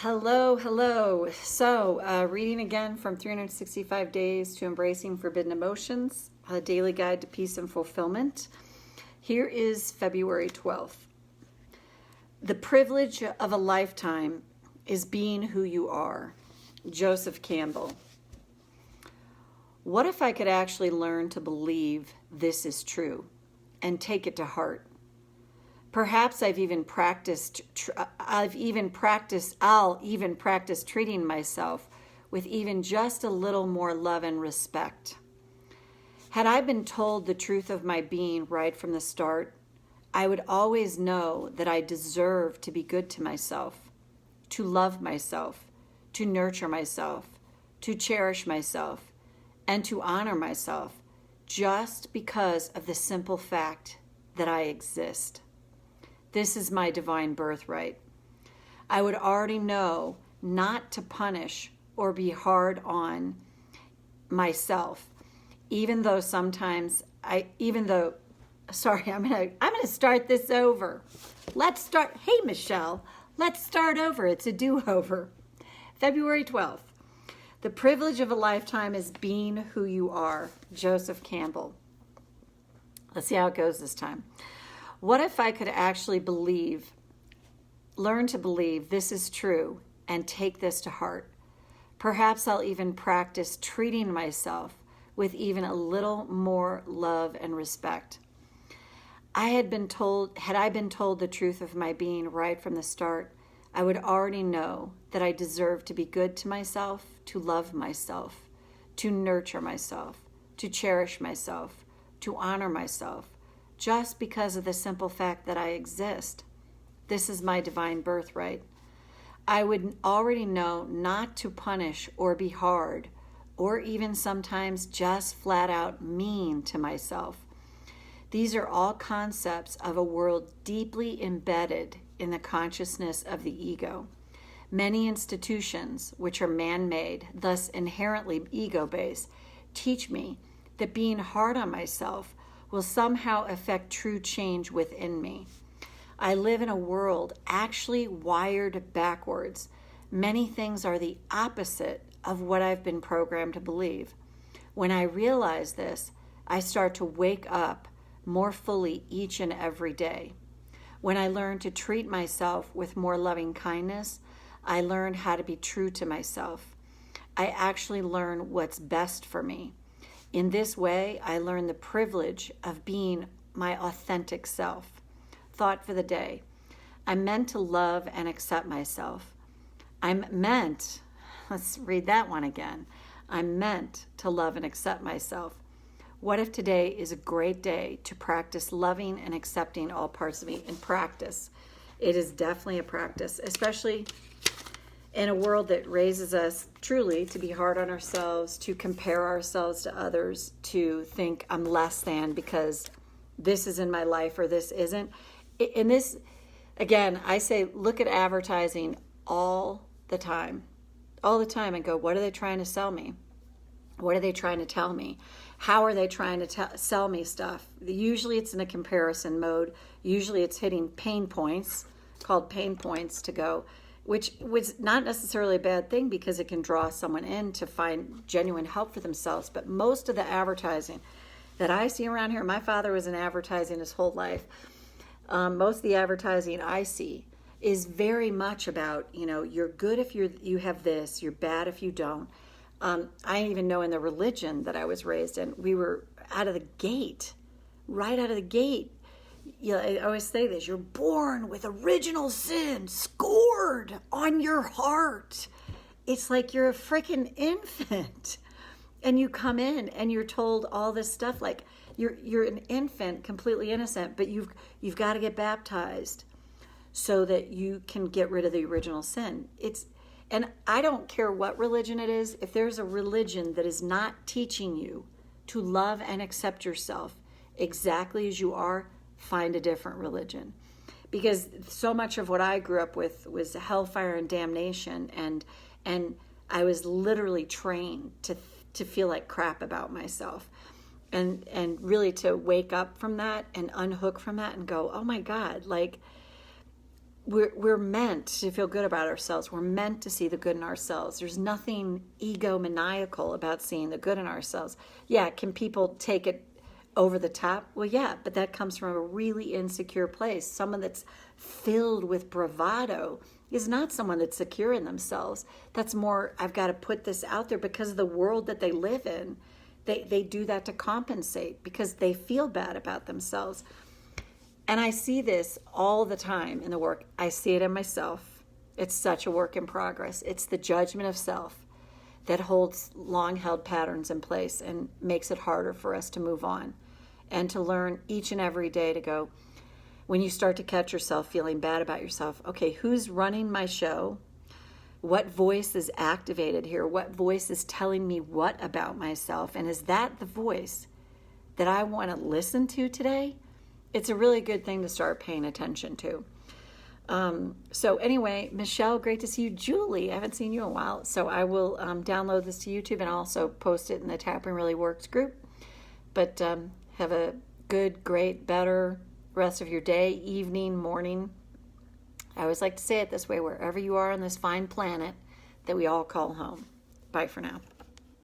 Hello, hello. Reading again from 365 Days to Embracing Forbidden Emotions, a daily guide to peace and fulfillment. Here is February 12th. The privilege of a lifetime is being who you are. Joseph Campbell. What if I could actually learn to believe this is true and take it to heart? Perhaps I'll even practice treating myself with even just a little more love and respect. Had I been told the truth of my being right from the start, I would always know that I deserve to be good to myself, to love myself, to nurture myself, to cherish myself, and to honor myself just because of the simple fact that I exist. This is my divine birthright. I would already know not to punish or be hard on myself, I'm gonna start this over. Hey Michelle, let's start over. It's a do-over. February 12th. The privilege of a lifetime is being who you are. Joseph Campbell. Let's see how it goes this time. What if I could actually learn to believe this is true and take this to heart? Perhaps I'll even practice treating myself with even a little more love and respect. Had I been told the truth of my being right from the start, I would already know that I deserve to be good to myself, to love myself, to nurture myself, to cherish myself, to honor myself, just because of the simple fact that I exist. This is my divine birthright. I would already know not to punish or be hard, or even sometimes just flat out mean to myself. These are all concepts of a world deeply embedded in the consciousness of the ego. Many institutions, which are man-made, thus inherently ego-based, teach me that being hard on myself will somehow affect true change within me. I live in a world actually wired backwards. Many things are the opposite of what I've been programmed to believe. When I realize this, I start to wake up more fully each and every day. When I learn to treat myself with more loving kindness, I learn how to be true to myself. I actually learn what's best for me. In this way, I learn the privilege of being my authentic self. Thought for the day. I'm meant to love and accept myself. Let's read that one again. I'm meant to love and accept myself. What if today is a great day to practice loving and accepting all parts of me? In practice, it is definitely a practice, especially in a world that raises us truly to be hard on ourselves, to compare ourselves to others, to think I'm less than because this is in my life or this isn't. In this, again, I say look at advertising all the time, and go, what are they trying to sell me? What are they trying to tell me? How are they trying to sell me stuff? Usually it's in a comparison mode. Usually it's hitting pain points, called pain points to go, which was not necessarily a bad thing because it can draw someone in to find genuine help for themselves. But most of the advertising that I see around here, my father was in advertising his whole life. Most of the advertising I see is very much about, you're good if you have this, you're bad if you don't. I even know in the religion that I was raised in, we were right out of the gate. I always say this, you're born with original sin scored on your heart. It's like you're a freaking infant and you come in and you're told all this stuff like you're an infant, completely innocent, but you've got to get baptized so that you can get rid of the original sin. And I don't care what religion it is, if there's a religion that is not teaching you to love and accept yourself exactly as you are, find a different religion. Because so much of what I grew up with was hellfire and damnation, and I was literally trained to feel like crap about myself. And really to wake up from that and unhook from that and go, oh my God, like we're meant to feel good about ourselves. We're meant to see the good in ourselves. There's nothing egomaniacal about seeing the good in ourselves. Yeah, can people take it over the top? Well, yeah, but that comes from a really insecure place. Someone that's filled with bravado is not someone that's secure in themselves. That's more, I've got to put this out there because of the world that they live in. They do that to compensate because they feel bad about themselves. And I see this all the time in the work. I see it in myself. It's such a work in progress. It's the judgment of self that holds long-held patterns in place and makes it harder for us to move on and to learn each and every day to go, when you start to catch yourself feeling bad about yourself, okay, who's running my show? What voice is activated here? What voice is telling me what about myself? And is that the voice that I want to listen to today? It's a really good thing to start paying attention to. So anyway, Michelle, great to see you. Julie, I haven't seen you in a while. So I will download this to YouTube and also post it in the Tapping Really Works group. But have a good, great, better rest of your day, evening, morning. I always like to say it this way, wherever you are on this fine planet that we all call home. Bye for now.